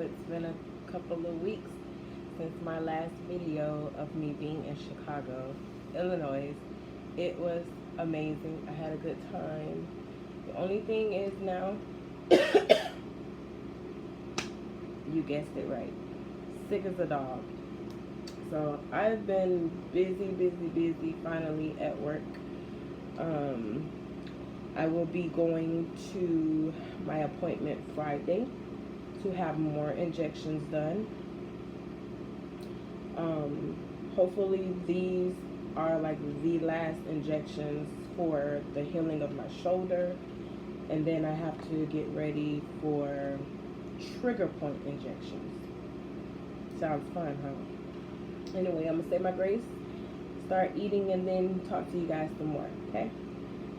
It's been a couple of weeks since my last video of me being in Chicago, Illinois. It was amazing. I had a good time. The only thing is now, you guessed it right, sick as a dog. So I've been busy finally at work. I will be going to my appointment Friday to have more injections done. Hopefully these are like the last injections for the healing of my shoulder, and then I have to get ready for trigger point injections. Sounds fun, huh? Anyway, I'm gonna say my grace, start eating, and then talk to you guys some more, okay?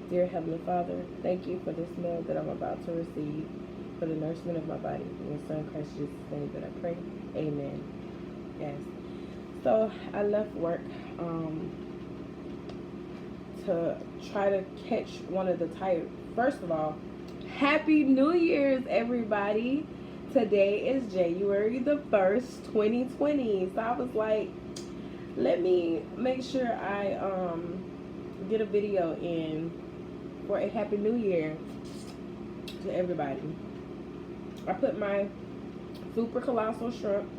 Dear Heavenly Father, thank you for this meal that I'm about to receive, for the nourishment of my body. In your Son, Christ Jesus' name that I pray. Amen. Yes. So I left work to try to catch one of the tires. First of all, Happy New Year's, everybody. Today is January the 1st, 2020. So I was like, let me make sure I get a video in for a Happy New Year to everybody. I put my super colossal shrimp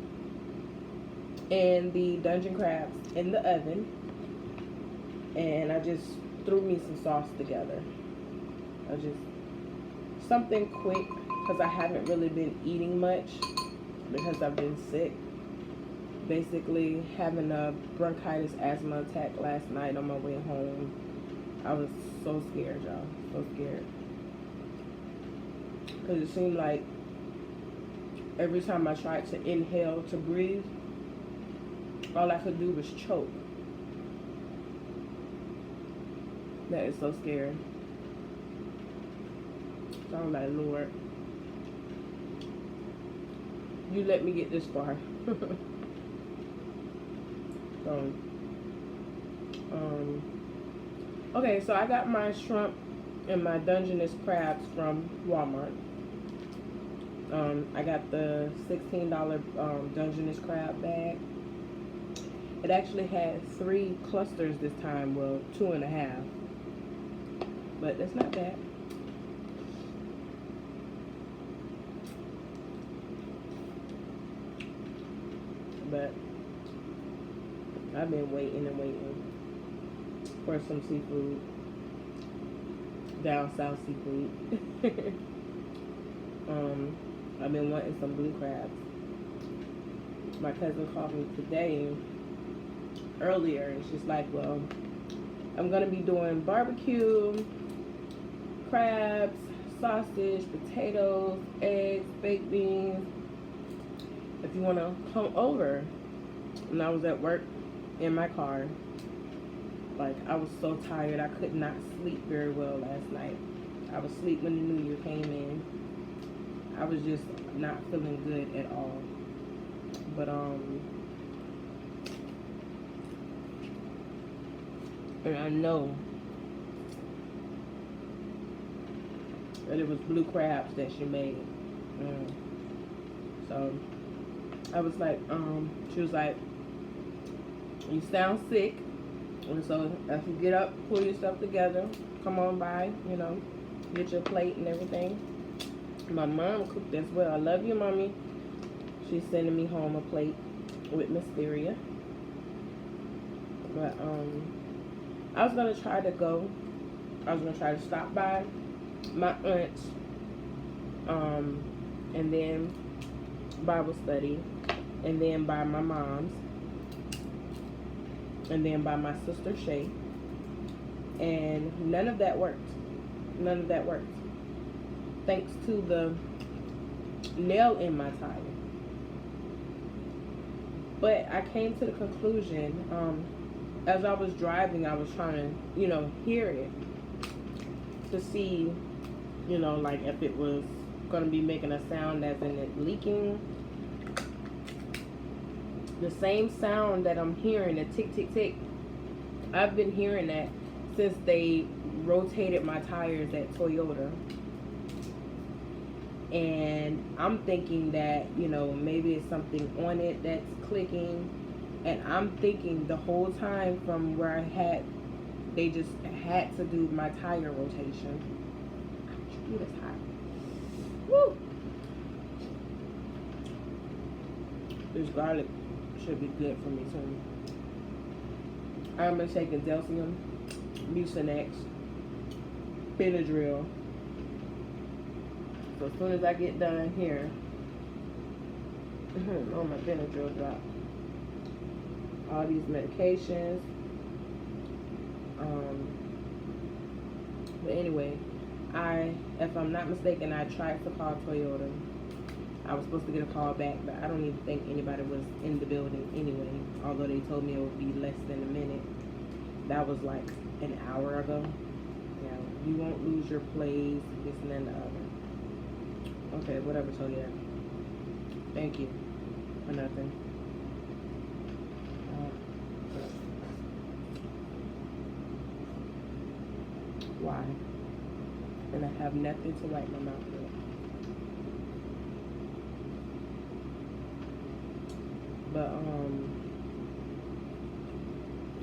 and the Dungeness crabs in the oven, and I just threw me some sauce together. Something quick, because I haven't really been eating much because I've been sick. Basically having a bronchitis asthma attack last night on my way home. I was so scared, y'all. So scared. Because it seemed like every time I tried to inhale to breathe, all I could do was choke. That is so scary. So I'm like, Lord, you let me get this far. So, okay, so I got my shrimp and my Dungeness crabs from Walmart. I got the $16 Dungeness crab bag. It actually had 3 clusters this time, well, 2.5, but that's not bad. But I've been waiting and waiting for some seafood, down south seafood. I've been wanting some blue crabs. My cousin called me today, earlier, and she's like, well, I'm gonna be doing barbecue, crabs, sausage, potatoes, eggs, baked beans, if you want to come over. And I was at work in my car. Like, I was so tired. I could not sleep very well last night. I was asleep when the New Year came in. I was just not feeling good at all. But and I know that it was blue crabs that she made. So I was like, she was like, you sound sick, and so if you get up, pull yourself together, come on by, you know, get your plate and everything. My mom cooked as well. I love you, Mommy. She's sending me home a plate with Mysteria. But I was gonna try to stop by my aunt's and then Bible study, and then by my mom's, and then by my sister Shay, and none of that worked. None of that worked. Thanks to the nail in my tire. But I came to the conclusion, as I was driving, I was trying to, you know, hear it to see, you know, like if it was going to be making a sound as in it leaking. The same sound that I'm hearing, the tick, tick, tick, I've been hearing that since they rotated my tires at Toyota. And I'm thinking that, you know, maybe it's something on it that's clicking. And I'm thinking the whole time from where they just had to do my tire rotation. Ouch, it's hot. Woo! This garlic should be good for me too. I'm gonna take Delcium, Mucinex, Benadryl. So as soon as I get done here, oh, my Benadryl dropped. All these medications. But anyway, if I'm not mistaken, I tried to call Toyota. I was supposed to get a call back, but I don't even think anybody was in the building anyway. Although they told me it would be less than a minute. That was like an hour ago. Yeah, you won't lose your place, this and then the other. Okay, whatever, so yeah. Thank you for nothing. Why? And I have nothing to wipe my mouth with. But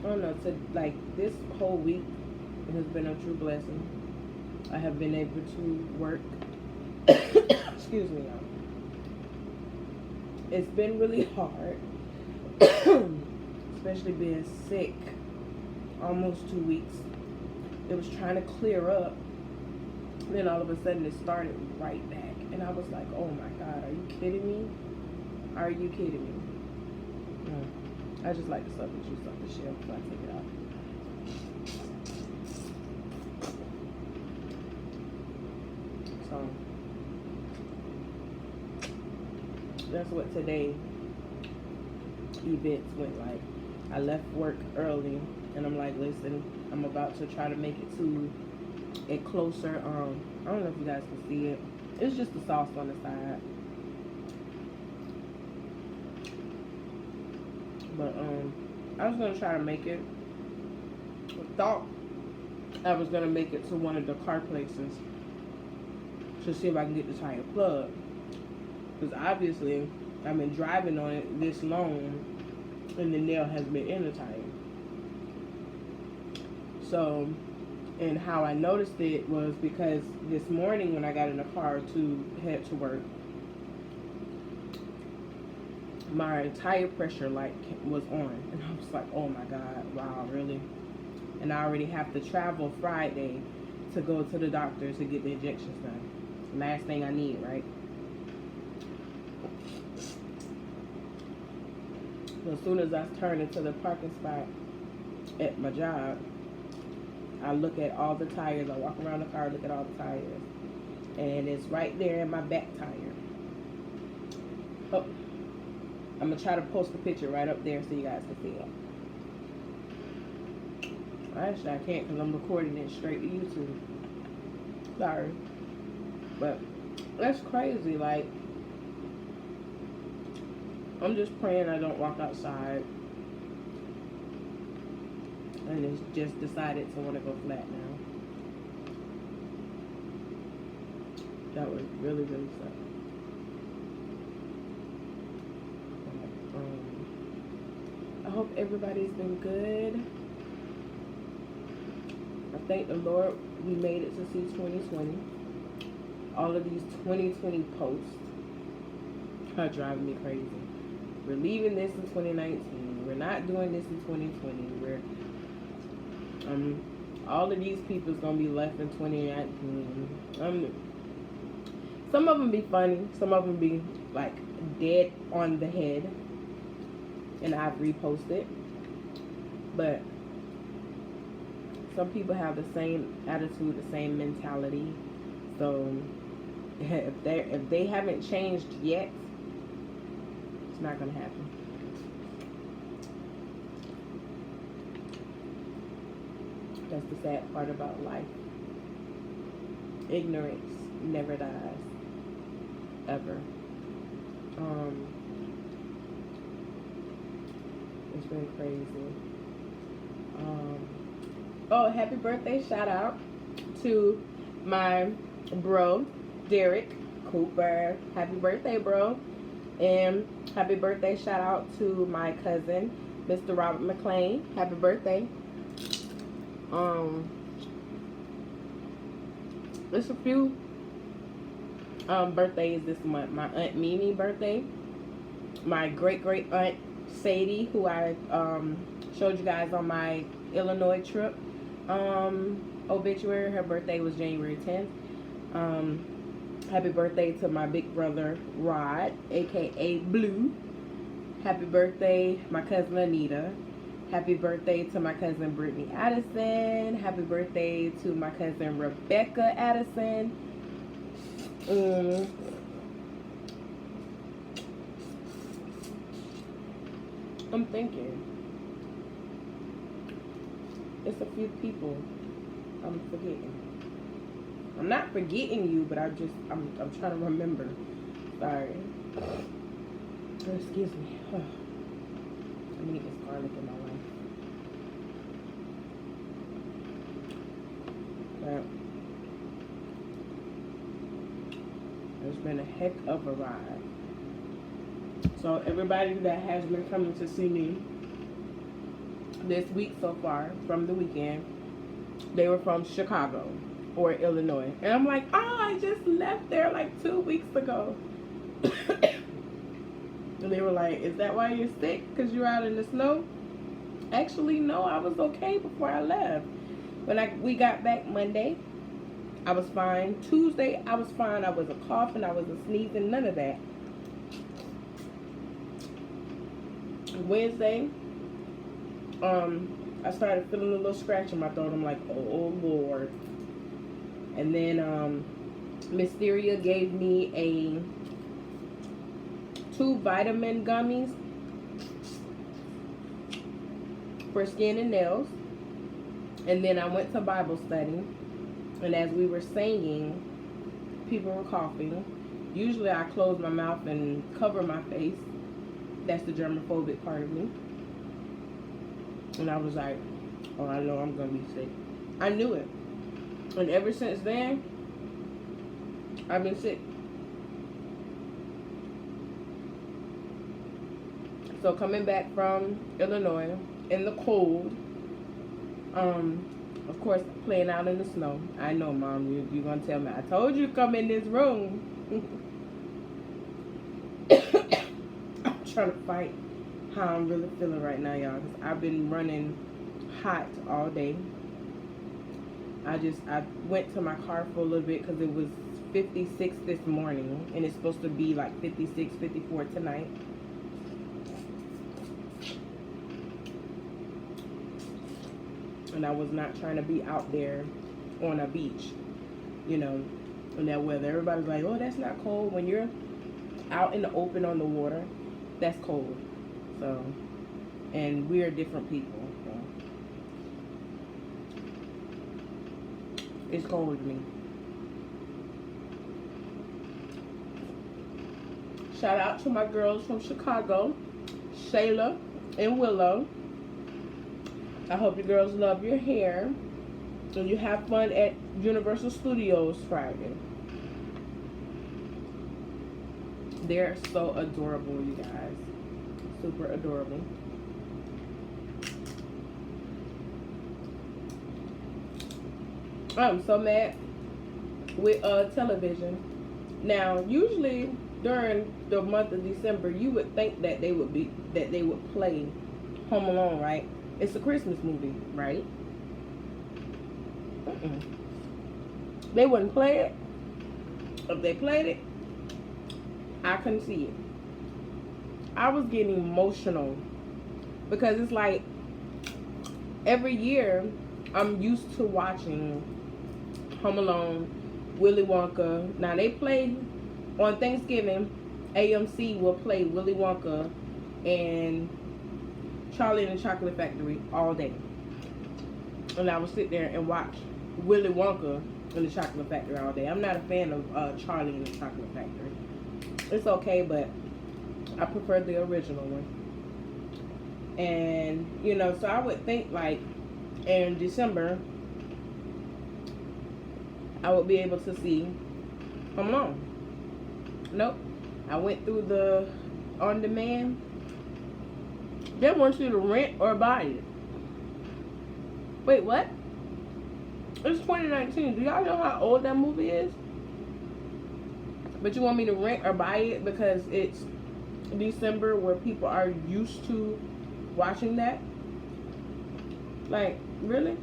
I don't know, like this whole week has been a true blessing. I have been able to work. Excuse me, y'all. It's been really hard, especially being sick almost 2 weeks. It was trying to clear up, then all of a sudden it started right back, and I was like, oh my God, are you kidding me? Are you kidding me? I just like to suck the juice off the shell before I take it out. So that's what today events went like. I left work early, and I'm like, listen, I'm about to try to make it to a closer, I don't know if you guys can see it. It's just the sauce on the side. But I was gonna try to make it. I thought I was gonna make it to one of the car places to see if I can get the tire plug. Because obviously I've been driving on it this long and the nail has been in the tire. So, and how I noticed it was because this morning when I got in the car to head to work, my tire pressure light was on, and I was like, oh my God, wow, really? And I already have to travel Friday to go to the doctor to get the injections done. Last thing I need, right? So as soon as I turn into the parking spot at my job, I look at all the tires. I walk around the car, look at all the tires, and it's right there in my back tire. Oh, I'm gonna try to post a picture right up there so you guys can see it. Actually, I can't because I'm recording it straight to YouTube. Sorry, but that's crazy. Like, I'm just praying I don't walk outside and it's just decided to want to go flat now. That would really, really suck. I hope everybody's been good. I thank the Lord we made it to see 2020. All of these 2020 posts are driving me crazy. We're leaving this in 2019. We're not doing this in 2020. We're all of these people is gonna be left in 2019. Some of them be funny. Some of them be like dead on the head, and I've reposted. But some people have the same attitude, the same mentality. So if they haven't changed yet, it's not gonna happen. That's the sad part about life. Ignorance never dies. Ever. It's been crazy. Oh, happy birthday shout out to my bro, Derek. Cooper, happy birthday, bro. And happy birthday shout out to my cousin, Mr. Robert McLean. Happy birthday. There's a few birthdays this month. My Aunt Mimi birthday. My great aunt Sadie, who I showed you guys on my Illinois trip obituary. Her birthday was January 10th. Happy birthday to my big brother Rod, aka Blue. Happy birthday, my cousin Anita. Happy birthday to my cousin Brittany Addison. Happy birthday to my cousin Rebecca Addison. I'm thinking it's a few people I'm forgetting. I'm not forgetting you, but I'm trying to remember. Sorry. Excuse me. I need this garlic in my life. But it's been a heck of a ride. So everybody that has been coming to see me this week so far, from the weekend, they were from Chicago or Illinois. And I'm like, oh, I just left there like 2 weeks ago. And they were like, is that why you're sick? Because you're out in the snow? Actually, no, I was okay before I left. When we got back Monday, I was fine. Tuesday, I was fine. I wasn't coughing. I wasn't sneezing. None of that. Wednesday, I started feeling a little scratch in my throat. I'm like, oh, Lord. And then Mysteria gave me 2 vitamin gummies for skin and nails. And then I went to Bible study. And as we were singing, people were coughing. Usually I close my mouth and cover my face. That's the germophobic part of me. And I was like, oh, I know I'm going to be sick. I knew it. And ever since then, I've been sick. So coming back from Illinois in the cold, of course, playing out in the snow. I know, Mom, you're going to tell me, I told you to come in this room. I'm trying to fight how I'm really feeling right now, y'all, because I've been running hot all day. I went to my car for a little bit because it was 56 this morning, and it's supposed to be like 56, 54 tonight. And I was not trying to be out there on a beach, you know, in that weather. Everybody's like, oh, that's not cold. When you're out in the open on the water, that's cold. So, and we're different people. So. It's cold to me. Shout out to my girls from Chicago, Shayla and Willow. I hope you girls love your hair and you have fun at Universal Studios Friday. They're so adorable, you guys. Super adorable. I'm so mad with television. Now, usually during the month of December, you would think that they would play Home Alone, right? It's a Christmas movie, right? They wouldn't play it. If they played it, I couldn't see it. I was getting emotional because it's like every year I'm used to watching Home Alone, Willy Wonka. Now they play on Thanksgiving. AMC will play Willy Wonka and Charlie and the Chocolate Factory all day. And I would sit there and watch Willy Wonka and the Chocolate Factory all day. I'm not a fan of Charlie and the Chocolate Factory. It's okay, but I prefer the original one. And, you know, so I would think like in December, I would be able to see Home Alone. Nope. I went through the on demand. They want you to rent or buy it. Wait, what? It's 2019. Do y'all know how old that movie is? But you want me to rent or buy it because it's December where people are used to watching that? Like, really?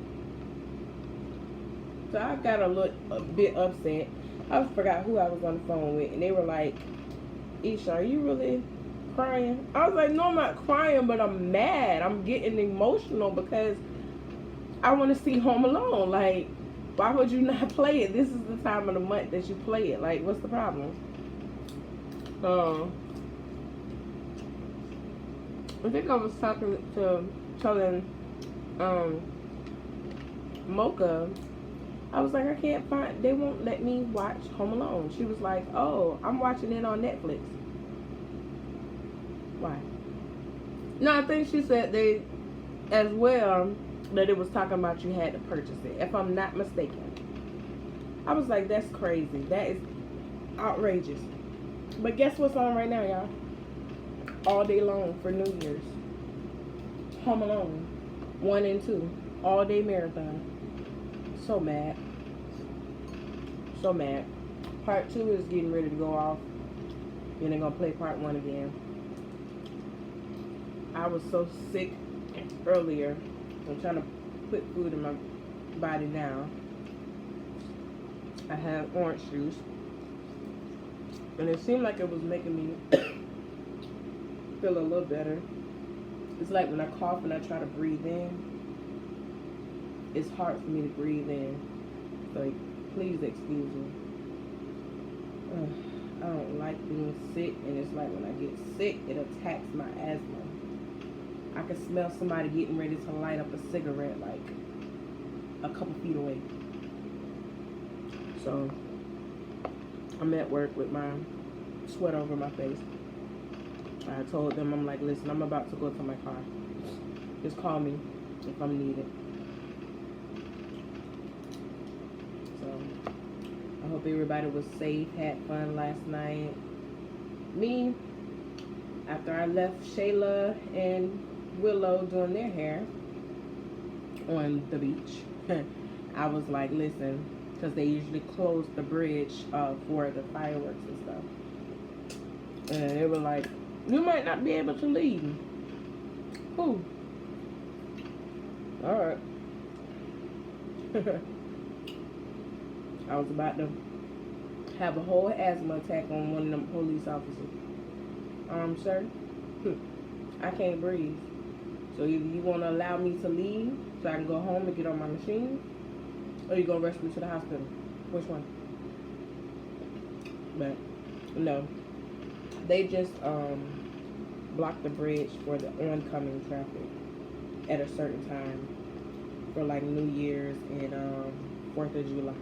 So I got a bit upset. I forgot who I was on the phone with, and they were like, Isha, are you really crying? I was like, no, I'm not crying, but I'm mad. I'm getting emotional because I want to see Home Alone. Like, why would you not play it? This is the time of the month that you play it. Like, what's the problem? I think I was telling Mocha, I was like, I can't find, they won't let me watch Home Alone. She was like, oh, I'm watching it on Netflix. Why? No, I think she said they, as well, that it was talking about you had to purchase it, if I'm not mistaken. I was like, that's crazy. That is outrageous. But guess what's on right now, y'all? All day long for New Year's. Home Alone 1 and 2. All day marathon. So mad. So mad. Part 2 is getting ready to go off. Then they're going to play part 1 again. I was so sick earlier. I'm trying to put food in my body now. I had orange juice. And it seemed like it was making me feel a little better. It's like when I cough and I try to breathe in, it's hard for me to breathe in. Like, please excuse me. I don't like being sick, and it's like when I get sick, it attacks my asthma. I can smell somebody getting ready to light up a cigarette like a couple feet away. So I'm at work with my sweat over my face. I told them, I'm like, listen, I'm about to go to my car. Just call me if I'm needed. So I hope everybody was safe, had fun last night. Me, after I left Shayla and Willow doing their hair on the beach, I was like, listen, because they usually close the bridge for the fireworks and stuff. And they were like, you might not be able to leave. Who? Alright. I was about to have a whole asthma attack on one of them police officers. Sir, I can't breathe. So either you want to allow me to leave so I can go home and get on my machine, or you going to rush me to the hospital. Which one? But, no. They just blocked the bridge for the oncoming traffic at a certain time for like New Year's and 4th of July,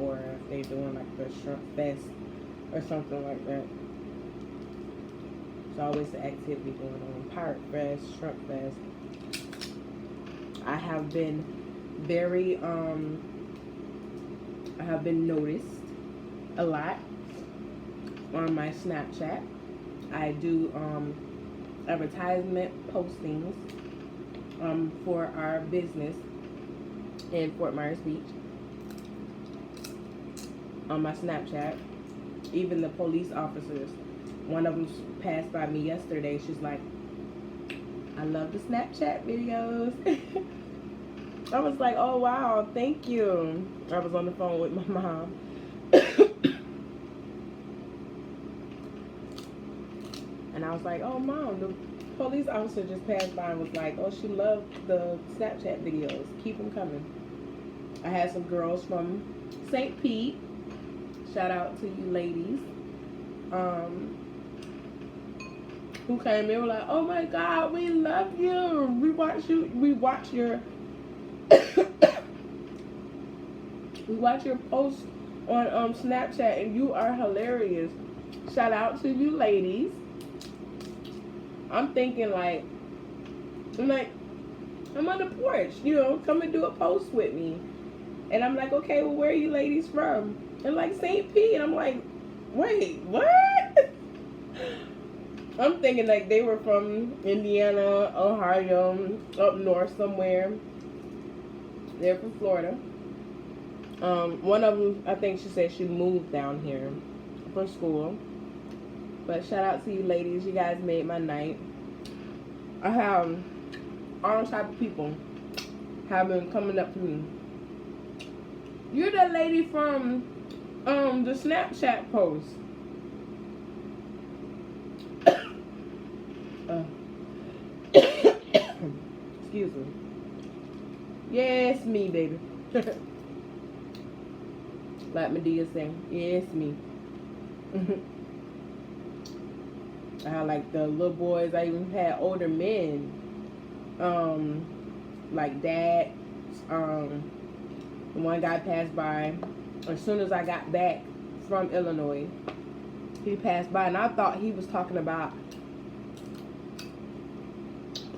or if they're doing like the Shrimp Fest or something like that. There's always an activity going on. Pirate Fest, Shrimp Fest. I have been very I have been noticed a lot on my Snapchat. I do advertisement postings for our business in Fort Myers Beach on my Snapchat. Even the police officers, one of them passed by me yesterday. She's like, I love the Snapchat videos. I was like, oh wow, thank you. I was on the phone with my mom. And I was like, oh mom, the police officer just passed by and was like, oh, she loved the Snapchat videos. Keep them coming. I had some girls from St. Pete. Shout out to you ladies. Who came in, were like, oh my God, we love you. We watch your we watch your posts on Snapchat, and you are hilarious. Shout out to you ladies. I'm thinking like, I'm on the porch, come and do a post with me. And I'm like, okay, well, where are you ladies from? And like St. Pete. And I'm like, wait, what? I'm thinking like they were from Indiana, Ohio, up north somewhere. They're from Florida. One of them, I think she said she moved down here for school. But shout out to you ladies. You guys made my night. I have all type of people have been coming up to me. You're the lady from the Snapchat post. Excuse me. Yes, me, baby. Like Medea saying, yes, me. I like the little boys. I even had older men, like dad. One guy passed by. As soon as I got back from Illinois, he passed by, and I thought he was talking about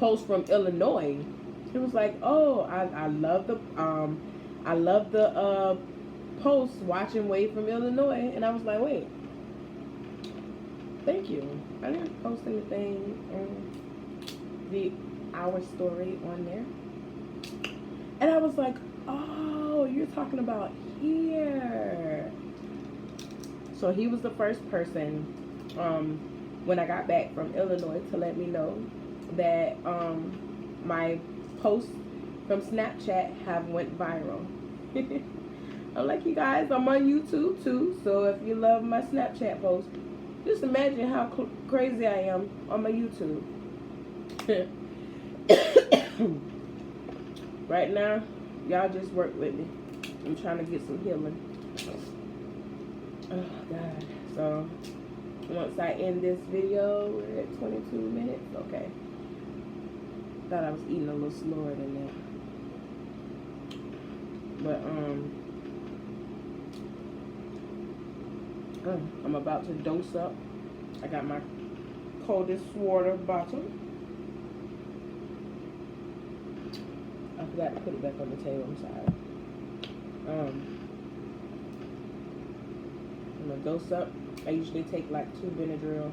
posts from Illinois. He was like, "Oh, I love the posts watching Wade from Illinois," and I was like, "Wait, thank you. I didn't post anything our story on there," and I was like, "Oh, you're talking about here." So he was the first person when I got back from Illinois to let me know that my posts from Snapchat have went viral. I'm like, you guys, I'm on YouTube too, so if you love my Snapchat posts, just imagine how crazy I am on my YouTube. Right now, y'all just work with me. I'm trying to get some healing. Oh God. So once I end this video, we're at 22 minutes. Okay. Thought I was eating a little slower than that. But I'm about to dose up. I got my coldest water bottle. I forgot to put it back on the table. I'm sorry. I'm gonna dose up. I usually take like 2 Benadryl,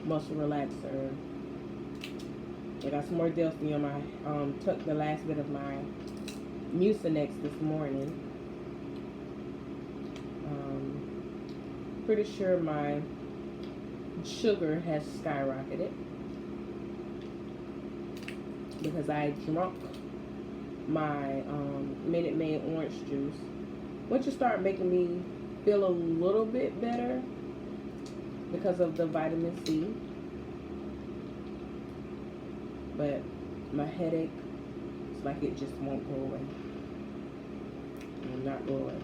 muscle relaxer. I got some more Delphi on my, took the last bit of my Mucinex this morning. Pretty sure my sugar has skyrocketed because I drunk my Minute Maid orange juice, which will start making me feel a little bit better because of the vitamin C. But my headache, it's like it just won't go away. I'm not going.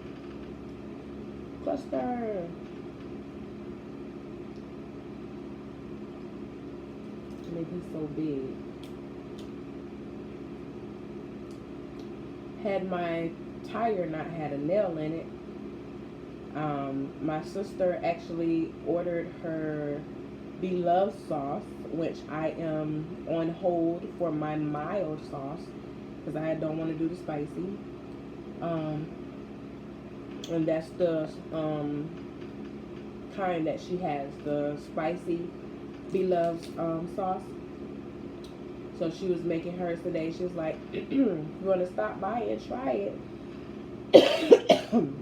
Cluster. Maybe so big. Had my tire not had a nail in it, my sister actually ordered her beloved sauce, which I am on hold for my mild sauce because I don't want to do the spicy. And that's the kind that she has, the spicy beloved sauce. So she was making hers today. She was like, "You want to stop by and try it?" I'm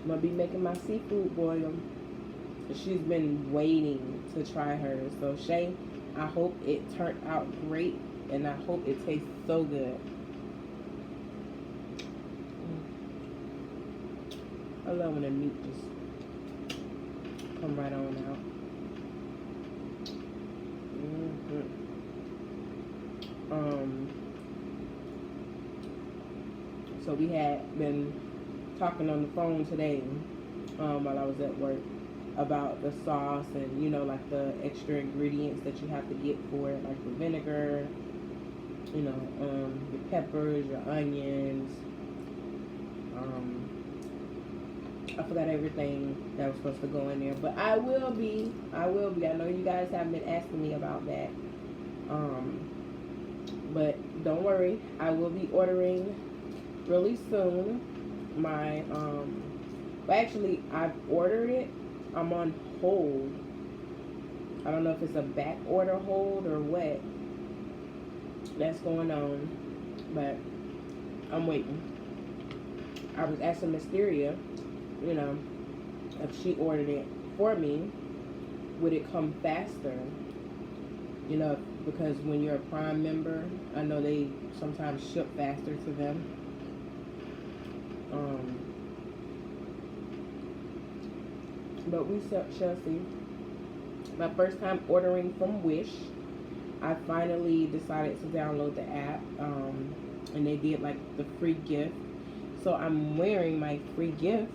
gonna be making my seafood boil. She's been waiting to try hers. So Shay, I hope it turned out great, and I hope it tastes so good. I love when the meat just come right on out. So we had been talking on the phone today while I was at work about the sauce and, you know, like the extra ingredients that you have to get for it, like the vinegar, you know, your peppers, your onions. I forgot everything that was supposed to go in there, but I will be. I know you guys have been asking me about that. But don't worry, I will be ordering really soon. My, well, actually, I've ordered it. I'm on hold I don't know if it's a back order hold or what that's going on, but I'm waiting. I was asking Mysteria, you know, if she ordered it for me, would it come faster? You know, because when you're a Prime member, I know they sometimes ship faster to them. But we shall see. My first time ordering from Wish. I finally decided to download the app, and they did like the free gift. So I'm wearing my free gift.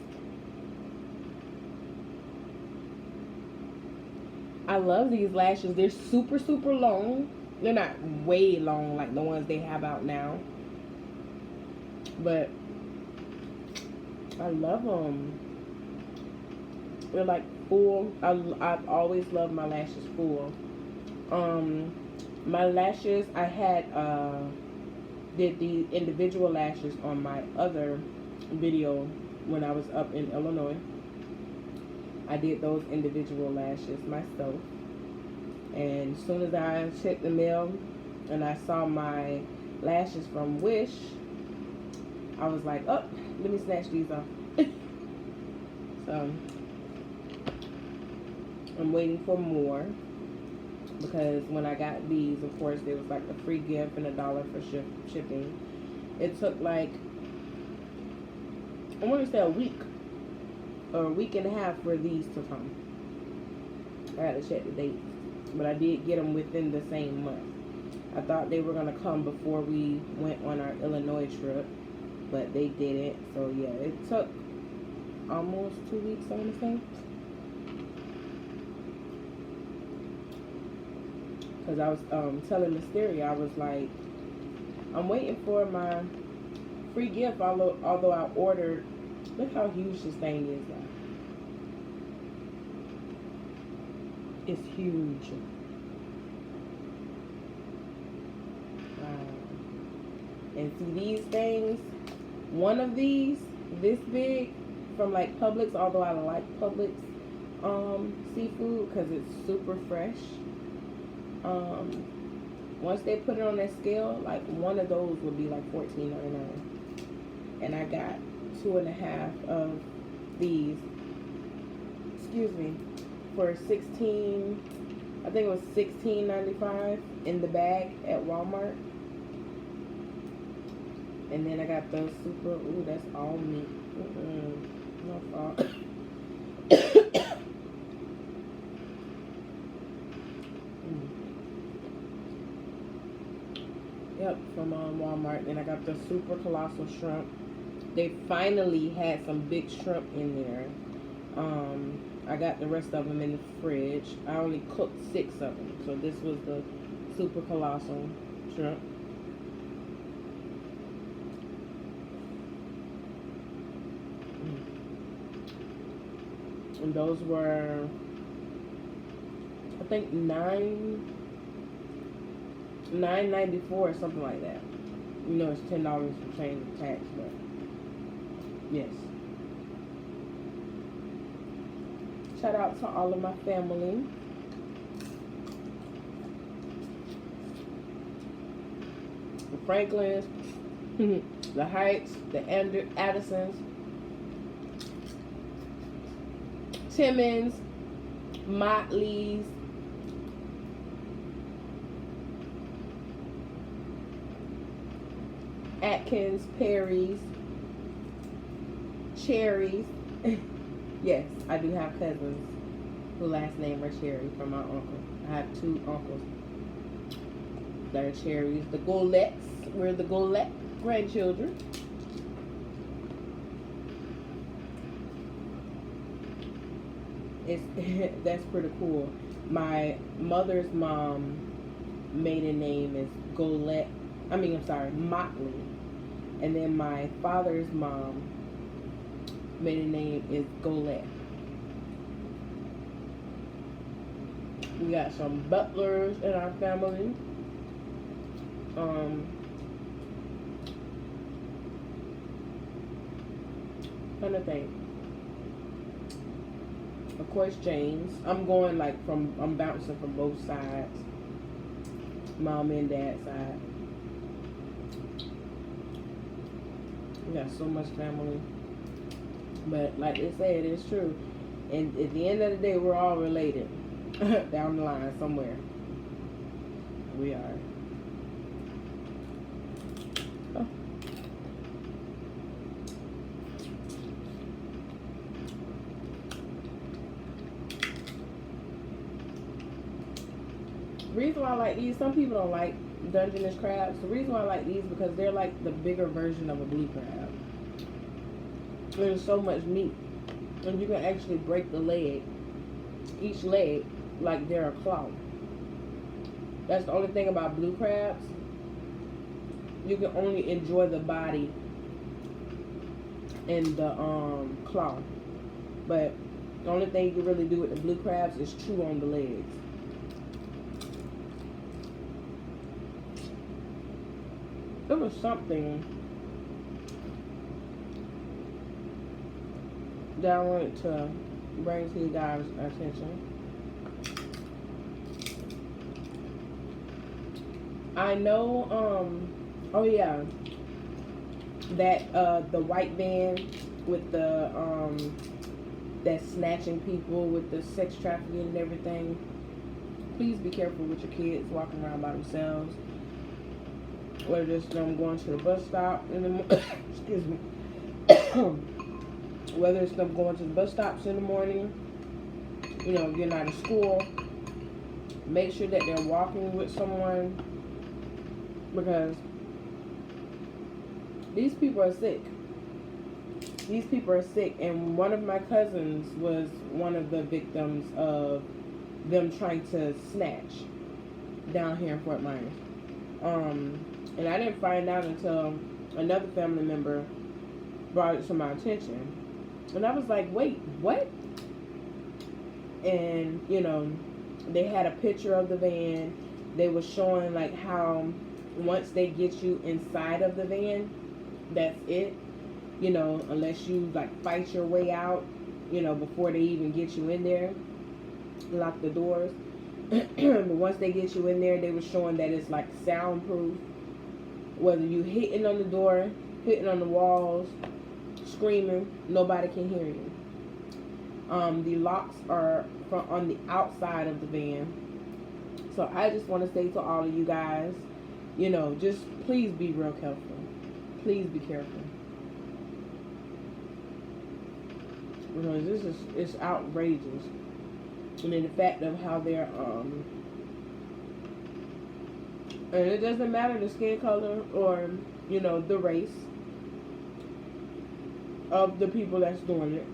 I love these lashes. They're super, super long. They're not way long like the ones they have out now, but I love them. They're like full. I've always loved my lashes full. My lashes, I had did the individual lashes on my other video when I was up in Illinois. I did those individual lashes myself, and as soon as I checked the mail and I saw my lashes from Wish, I was like, oh, let me snatch these off. So I'm waiting for more, because when I got these, of course, there was like a free gift and $1 for shipping. It took like, I want to say a week or a week and a half for these to come. I had to check the date, but I did get them within the same month. I thought they were going to come before we went on our Illinois trip, but they didn't. So yeah, it took almost 2 weeks, I want to say. Because I was telling Mysteria, I was like, I'm waiting for my free gift, although I ordered. Look how huge this thing is now. It's huge. Wow. And see these things, one of these, this big, from like Publix, although I like Publix seafood because it's super fresh. Once they put it on that scale, like one of those would be like $14.99, and I got 2.5 of these, excuse me, for I think it was $16.95 in the bag at Walmart. And then I got those super, ooh, that's all meat. No fault. Yep, from Walmart. And I got the super colossal shrimp. They finally had some big shrimp in there. I got the rest of them in the fridge. I only cooked 6 of them. So this was the super colossal shrimp. And those were, I think, $9.94 or something like that. You know, it's $10 for change of tax, but yes. Shout out to all of my family. The Franklins, the Heights, the Addisons, Timmons, Motleys, Atkins, Perrys, Cherries. Yes, I do have cousins whose last name are Cherry from my uncle. I have 2 uncles that are Cherries. The Golettes. We're the Golette grandchildren. That's pretty cool. My mother's mom maiden name is Motley. And then my father's mom maiden name is Golette. We got some Butlers in our family. Trying to think. Of course, James. I'm bouncing from both sides. Mom and dad's side. We got so much family. But like they said, it's true. And at the end of the day, we're all related. Down the line somewhere. We are. Oh. Reason why I like these, some people don't like Dungeness crabs. The reason why I like these because they're like the bigger version of a blue crab. There's so much meat. And you can actually break the leg, each leg, like they're a claw. That's the only thing about blue crabs. You can only enjoy the body and the claw. But the only thing you can really do with the blue crabs is chew on the legs. There was something that I wanted to bring to you guys' attention. I know, oh yeah, that the white van with the that's snatching people with the sex trafficking and everything. Please be careful with your kids walking around by themselves. Whether it's them going to the bus stop in the excuse me. Whether it's them going to the bus stops in the morning, you know, getting out of school, make sure that they're walking with someone, because these people are sick. These people are sick, and one of my cousins was one of the victims of them trying to snatch down here in Fort Myers. And I didn't find out until another family member brought it to my attention. And I was like, wait, what? And, you know, they had a picture of the van. They were showing, like, how once they get you inside of the van, that's it. You know, unless you, like, fight your way out, you know, before they even get you in there. Lock the doors. But once they get you in there, they were showing that it's, like, soundproof. Whether you hitting on the door, hitting on the walls, screaming, nobody can hear you. The locks are on the outside of the van. So I just want to say to all of you guys, you know, just please be real careful. Please be careful. Because it's outrageous. And then the fact of how they're and it doesn't matter the skin color or, you know, the race of the people that's doing it.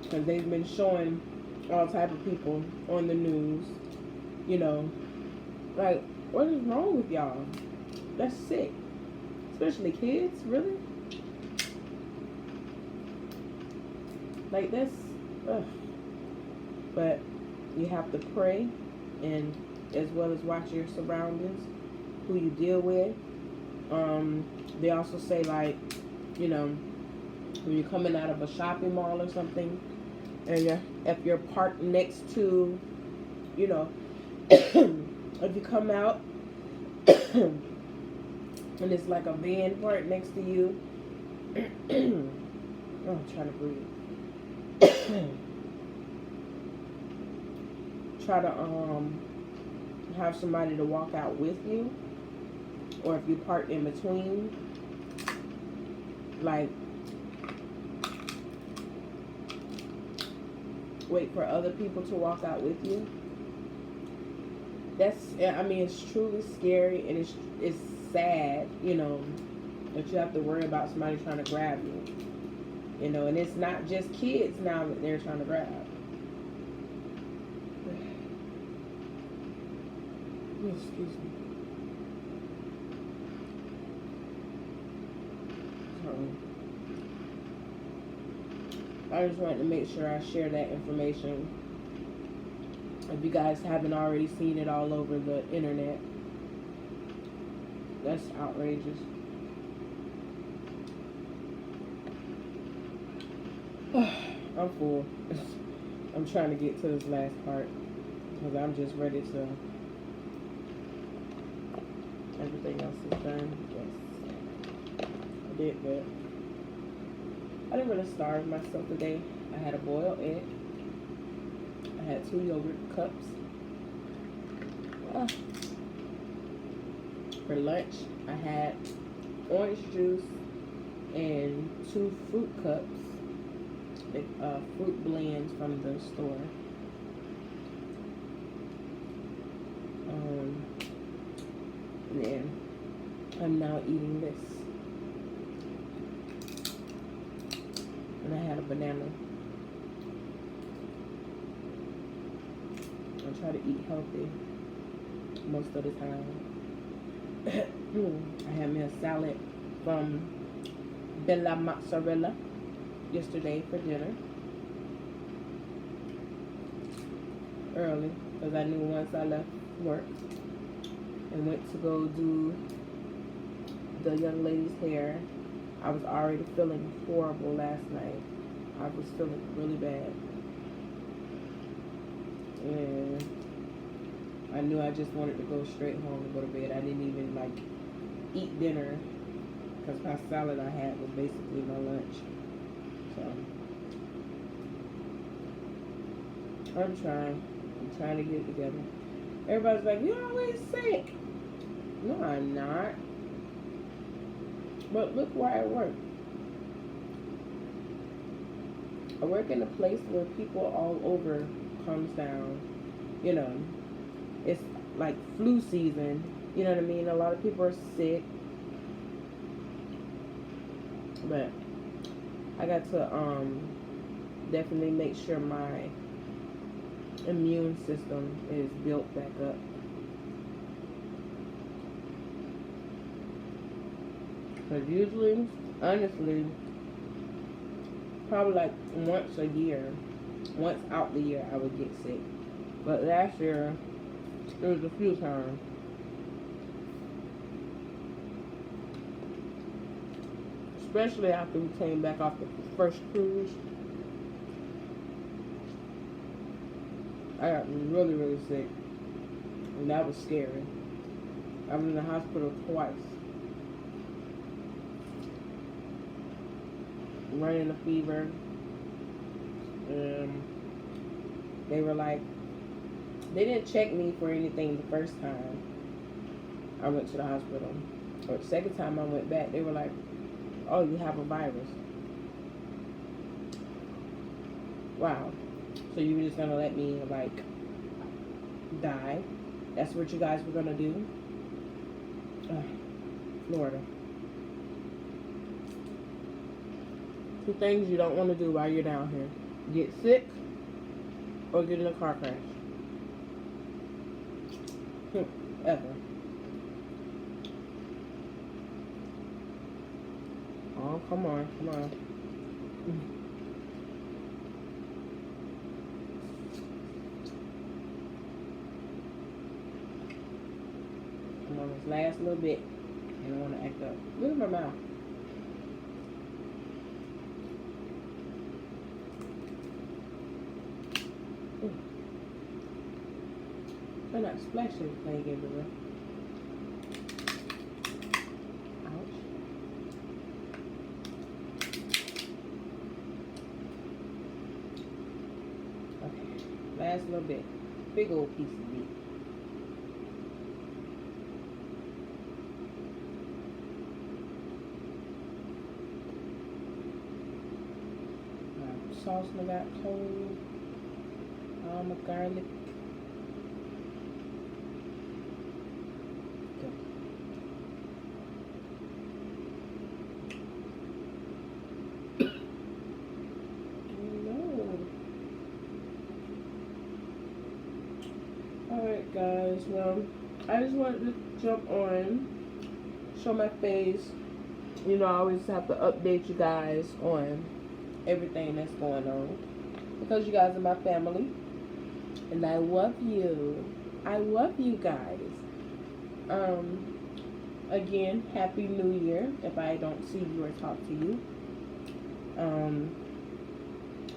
Because they've been showing all type of people on the news, you know. Like, what is wrong with y'all? That's sick. Especially kids, really? Like, that's, ugh. But you have to pray, and as well as watch your surroundings, who you deal with. They also say, like, you know, when you're coming out of a shopping mall or something, and if you're parked next to, you know, if you come out and it's like a van parked next to you, oh, I'm trying to breathe. Try to have somebody to walk out with you, or if you park in between, like, wait for other people to walk out with you. That's, I mean, it's truly scary, and it's sad, you know, that you have to worry about somebody trying to grab you. You know, and it's not just kids now that they're trying to grab. Excuse me. I just wanted to make sure I share that information. If you guys haven't already seen it all over the internet, that's outrageous. I'm full. I'm trying to get to this last part because I'm just ready to. Everything else is done. Yes, I did good. I didn't really starve myself today. I had a boiled egg. I had 2 yogurt cups. For lunch, I had orange juice and 2 fruit cups, fruit blends from the store. And then I'm now eating this. And I had a banana. I try to eat healthy most of the time. I had me a salad from Bella Mozzarella yesterday for dinner. Early, because I knew once I left work and went to go do the young lady's hair, I was already feeling horrible last night. I was feeling really bad. And I knew I just wanted to go straight home and go to bed. I didn't even like eat dinner because my salad I had was basically my lunch. So I'm trying to get it together. Everybody's like, you're always sick. No, I'm not. But look where I work. I work in a place where people all over comes down. You know, it's like flu season. You know what I mean? A lot of people are sick. But I got to definitely make sure my immune system is built back up. Because usually, honestly, probably like once out the year, I would get sick. But last year, it was a few times. Especially after we came back off the first cruise. I got really, really sick. And that was scary. I was in the hospital twice. Running a fever. They were like, they didn't check me for anything the first time I went to the hospital. Or the second time I went back, they were like, oh, you have a virus. Wow. So you were just gonna let me like die? That's what you guys were gonna do? Florida. 2 things you don't want to do while you're down here. Get sick or get in a car crash. Ever. Oh, come on. Come on, this last little bit. I don't want to act up. Look at my mouth. I'm not splashing anything everywhere. Ouch. Okay, last little bit. Big old piece of meat. Sauce I got cold. All my garlic. Alright guys, well, I just wanted to jump on, show my face. You know, I always have to update you guys on everything that's going on. Because you guys are my family. And I love you. I love you guys. Again, Happy New Year if I don't see you or talk to you.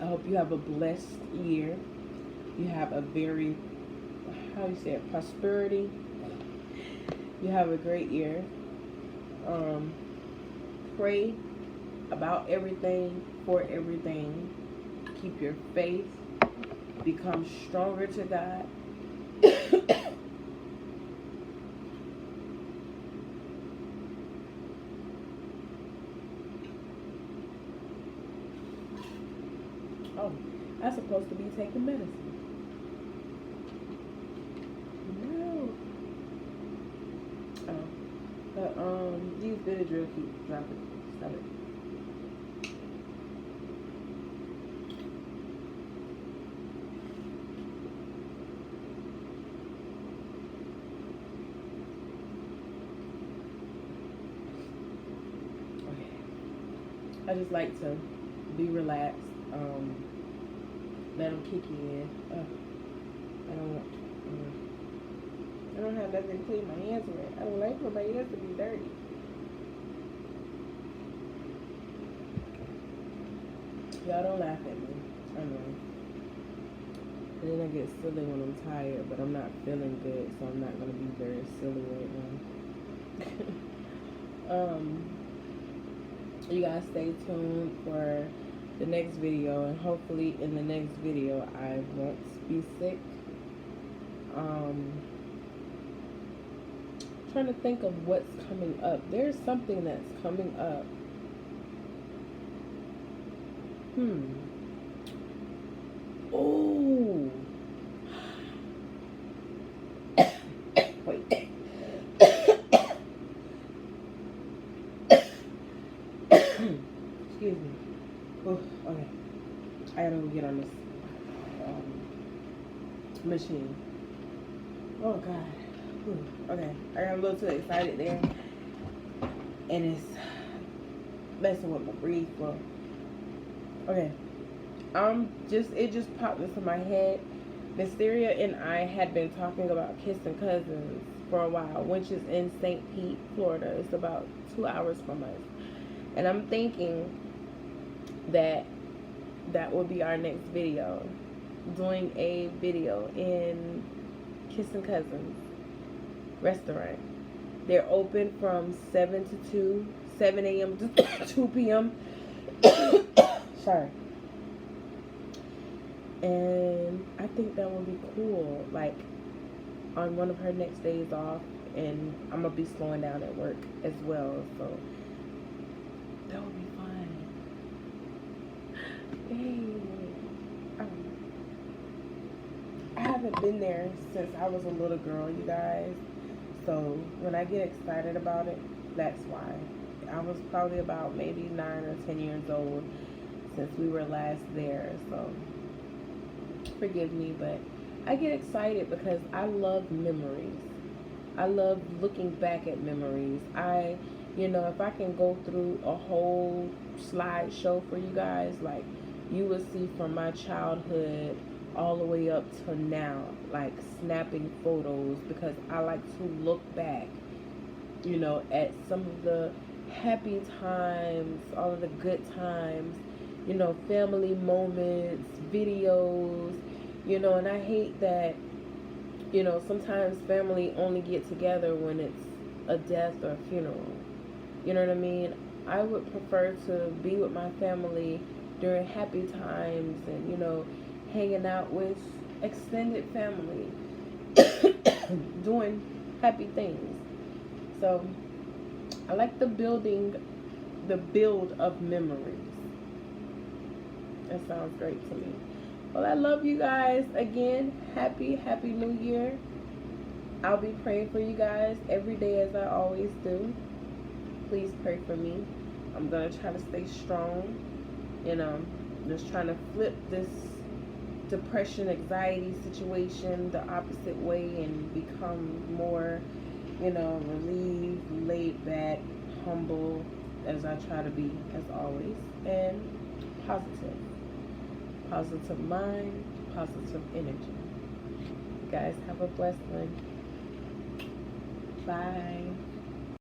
I hope you have a blessed year. You have a very, how you say it, prosperity. You have a great year. Pray about everything, for everything. Keep your faith. Become stronger to God. Oh, I'm supposed to be taking medicine. No. Oh. But these Benadryl keep dropping. Stop it. Okay. I just like to be relaxed. Let them kick you in. I don't have nothing to clean my hands with. I don't like for my hands to be dirty. Y'all don't laugh at me. I know. And then I get silly when I'm tired, but I'm not feeling good, so I'm not gonna be very silly right now. You guys stay tuned for the next video, and hopefully in the next video I won't be sick. Trying to think of what's coming up. There's something that's coming up. Oh. Wait. Excuse me. Oh, okay. I gotta go get on this machine. Oh God. Ooh, okay. I got a little too excited there, and it's messing with my breathe flow. Okay. It just popped into my head. Mysteria and I had been talking about kissing cousins for a while, which is in St. Pete, Florida. It's about 2 hours from us. And I'm thinking that will be our next video. Doing a video in Kissing Cousins restaurant. They're open from 7 a.m. to 2 p.m. Sorry. And I think that would be cool. Like, on one of her next days off, and I'm going to be slowing down at work as well. So, that would be fun. Hey. I haven't been there since I was a little girl, you guys. So, when I get excited about it, that's why. I was probably about maybe 9 or 10 years old since we were last there. So, forgive me, but I get excited because I love memories. I love looking back at memories. If I can go through a whole slideshow for you guys, like, you will see from my childhood all the way up to now, like, snapping photos, because I like to look back, at some of the happy times, all of the good times, family moments, videos, and I hate that, sometimes family only get together when it's a death or a funeral. You know what I mean? I would prefer to be with my family during happy times and, hanging out with extended family, doing happy things. So, I like the build of memories. That sounds great to me. Well, I love you guys. Again, happy New Year. I'll be praying for you guys every day as I always do. Please pray for me. I'm going to try to stay strong. Just trying to flip this depression, anxiety situation the opposite way and become more, relieved, laid back, humble, as I try to be, as always, and positive. Positive mind, positive energy. You guys have a blessed one. Bye.